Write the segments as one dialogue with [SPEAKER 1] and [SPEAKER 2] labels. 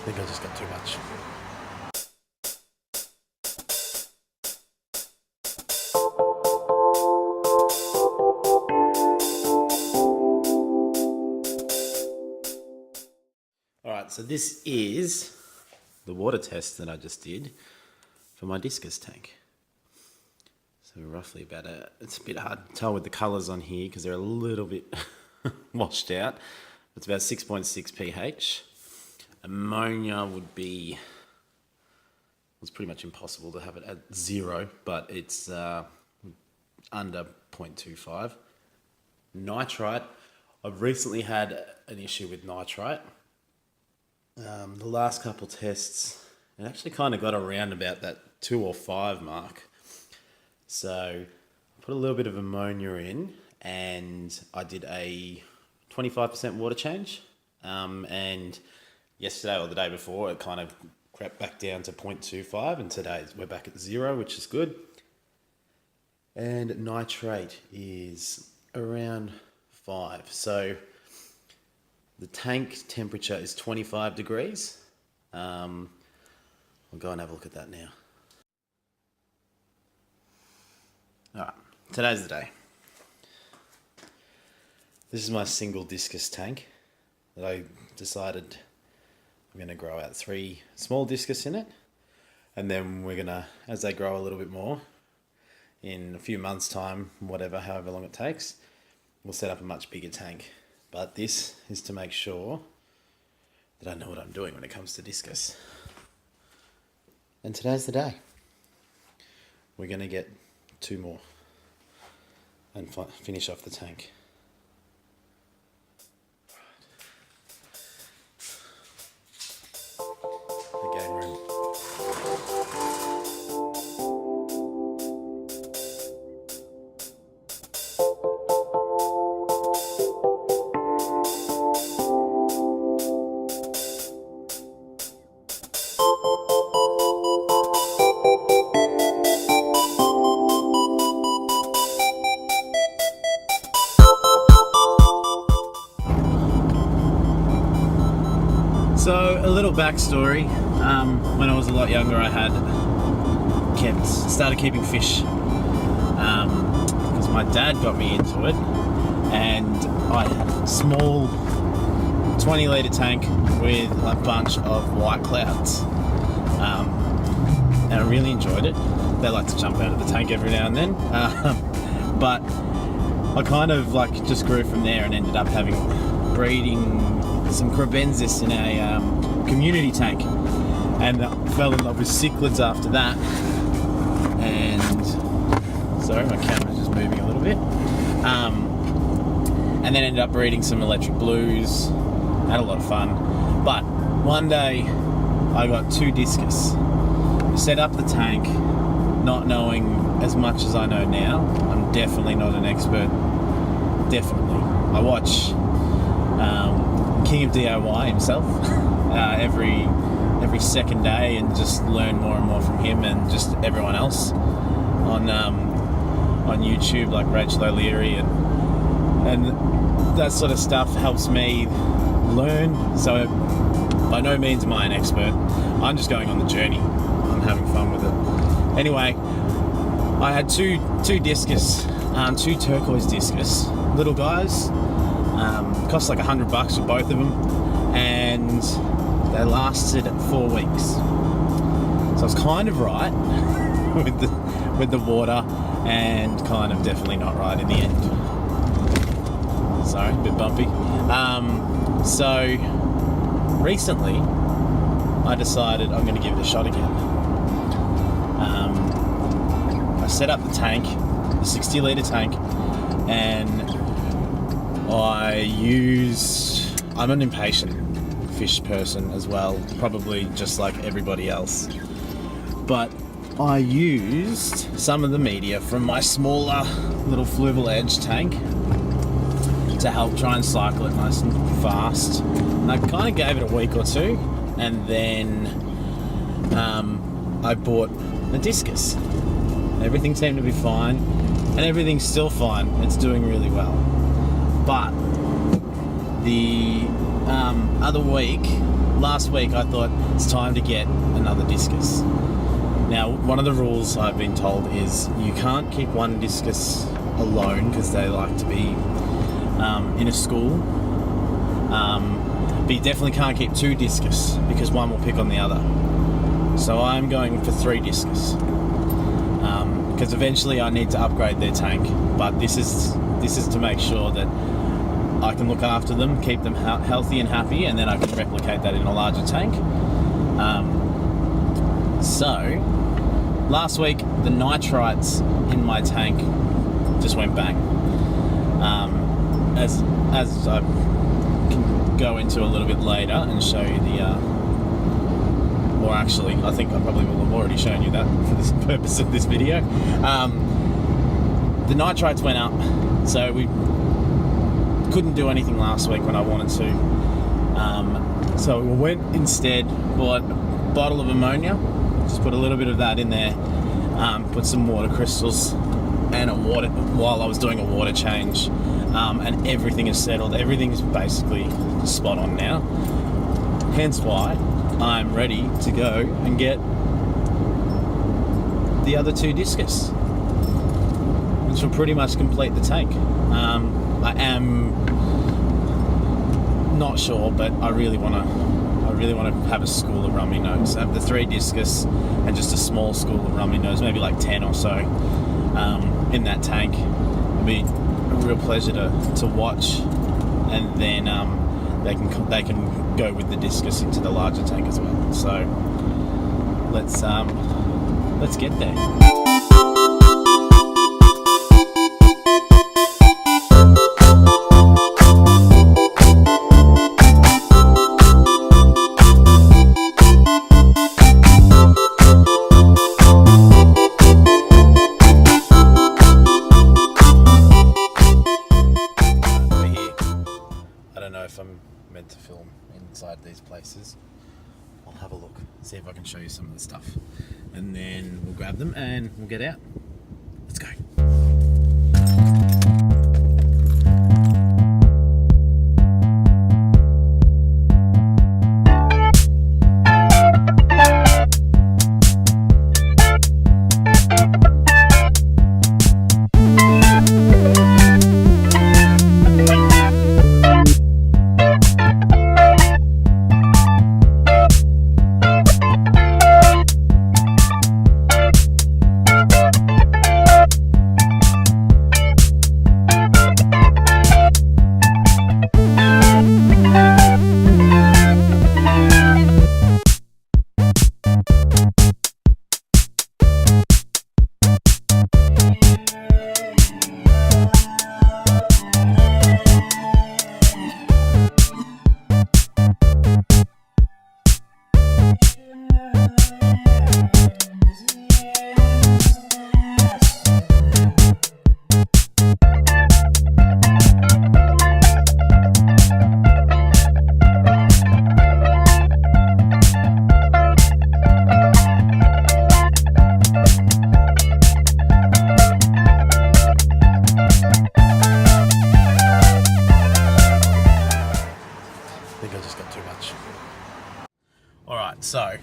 [SPEAKER 1] think I just got too much. Alright, so this is the water test that I just did for my discus tank. So roughly about it's a bit hard to tell with the colours on here because they're a little bit washed out. It's about 6.6 pH. Ammonia would be, it's pretty much impossible to have it at 0, but it's under 0.25. Nitrite, I've recently had an issue with nitrite. The last couple tests, it actually kind of got around about that 2 or 5 mark. So I put a little bit of ammonia in and I did a 25% water change. And yesterday or the day before, it kind of crept back down to 0.25, and today we're back at 0, which is good. And nitrate is around 5. So the tank temperature is 25 degrees. I'll go and have a look at that now. Alright, today's the day. This is my single discus tank that I decided I'm going to grow out 3 small discus in it. And then we're going to, as they grow a little bit more, in a few months' time, whatever, however long it takes, we'll set up a much bigger tank. But this is to make sure that I know what I'm doing when it comes to discus. And today's the day. We're going to get 2 more and finish off the tank. The game room. So a little backstory, when I was a lot younger I started keeping fish because my dad got me into it, and I had a small 20 litre tank with a bunch of white clouds, and I really enjoyed it. They like to jump out of the tank every now and then, but I kind of just grew from there and ended up breeding some crebensis in a community tank, and fell in love with cichlids after that. And sorry, my camera's just moving a little bit. And then ended up breeding some electric blues. Had a lot of fun. But one day I got 2 discus. Set up the tank, not knowing as much as I know now. I'm definitely not an expert. Definitely. I watch King of DIY himself every second day, and just learn more and more from him and just everyone else on YouTube, like Rachel O'Leary, and that sort of stuff helps me learn. So by no means am I an expert. I'm just going on the journey. I'm having fun with it. Anyway, I had two discus, 2 turquoise discus, little guys. Cost like $100 for both of them, and they lasted 4 weeks. So I was kind of right with the water, and kind of definitely not right in the end. Sorry, a bit bumpy. So recently I decided I'm going to give it a shot again. I set up the tank, the 60 litre tank, and I'm an impatient fish person as well, probably just like everybody else. But I used some of the media from my smaller little Fluval Edge tank to help try and cycle it nice and fast. And I kind of gave it a week or 2, and then I bought a discus. Everything seemed to be fine, and everything's still fine. It's doing really well. But the other week, last week I thought it's time to get another discus. Now, one of the rules I've been told is you can't keep one discus alone because they like to be in a school. But you definitely can't keep two discus because one will pick on the other. So I'm going for 3 discus because eventually I need to upgrade their tank. But this is to make sure that I can look after them, keep them healthy and happy, and then I can replicate that in a larger tank. So last week the nitrites in my tank just went bang. As I can go into a little bit later and show you or actually I think I probably will have already shown you that for the purpose of this video. The nitrites went up, so we couldn't do anything last week when I wanted to. So we went instead, bought a bottle of ammonia, just put a little bit of that in there, put some water crystals and while I was doing a water change, and everything is settled. Everything is basically spot on now. Hence why I'm ready to go and get the other 2 discus, which will pretty much complete the tank. I am not sure, but I really want to have a school of rummy nose. Have the 3 discus and just a small school of rummy nose, maybe like 10 or so, in that tank. It'd be a real pleasure to watch, and then they can go with the discus into the larger tank as well. So let's get there. To film inside these places. I'll have a look, see if I can show you some of the stuff, and then we'll grab them and we'll get out. Let's go. Alright, so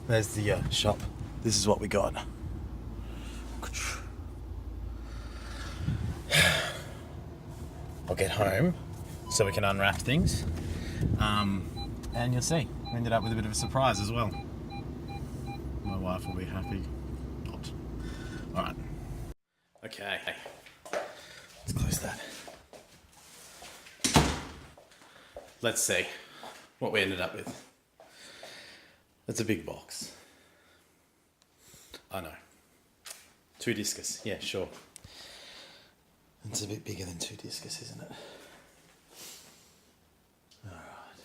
[SPEAKER 1] there's the shop. This is what we got. I'll get home so we can unwrap things, and you'll see, we ended up with a bit of a surprise as well. My wife will be happy. Not. Alright. Okay, let's close that. Let's see what we ended up with. That's a big box. I know. 2 discus, yeah, sure. It's a bit bigger than 2 discus, isn't it? Alright.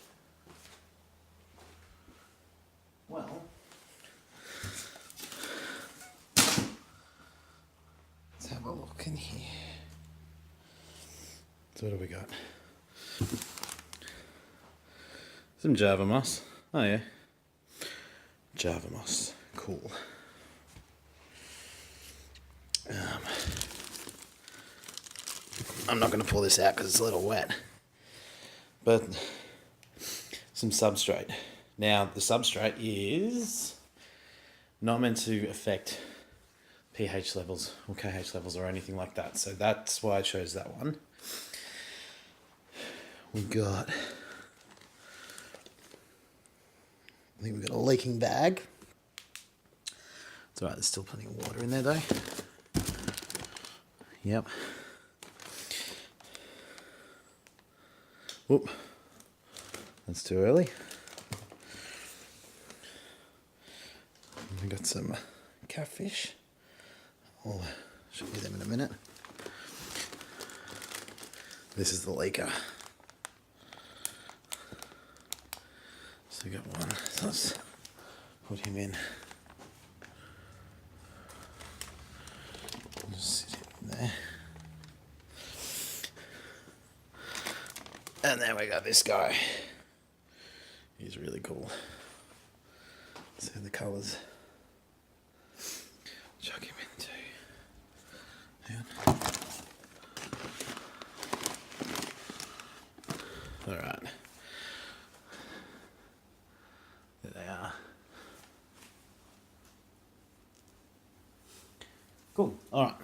[SPEAKER 1] Well, let's have a look in here. So what have we got? Some Java moss. Oh yeah. Java moss. Cool. I'm not going to pull this out because it's a little wet. But some substrate. Now, the substrate is not meant to affect pH levels or KH levels or anything like that. So that's why I chose that one. I think we've got a leaking bag. It's alright, there's still plenty of water in there though. Yep. Whoop. That's too early. We got some catfish. I'll show you them in a minute. This is the leaker. So we got one. So let's put him in. Just sit in there. And then we got this guy. He's really cool. See the colours. Chuck him in too. Hang on. Alright. There they are. Cool. Alright.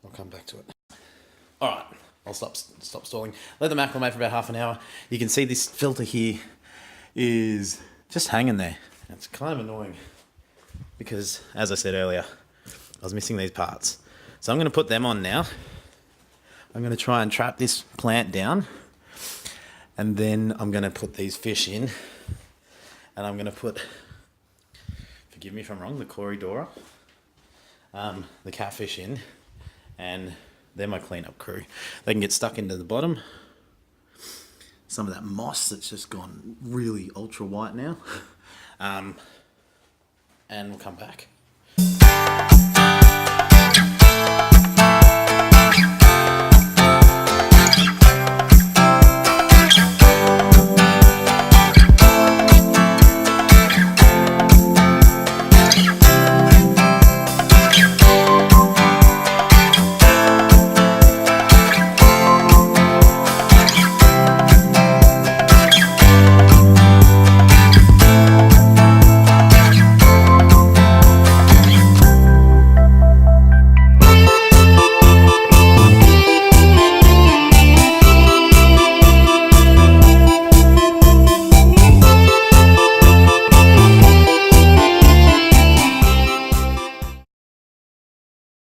[SPEAKER 1] I'll come back to it. Alright. I'll stop stalling. Let them acclimate for about half an hour. You can see this filter here is just hanging there. It's kind of annoying because, as I said earlier, I was missing these parts. So I'm going to put them on now. I'm going to try and trap this plant down, and then I'm going to put these fish in, and I'm going to put, forgive me if I'm wrong, the Corydoras, the catfish in, and they're my cleanup crew. They can get stuck into the bottom. Some of that moss that's just gone really ultra white now. And we'll come back.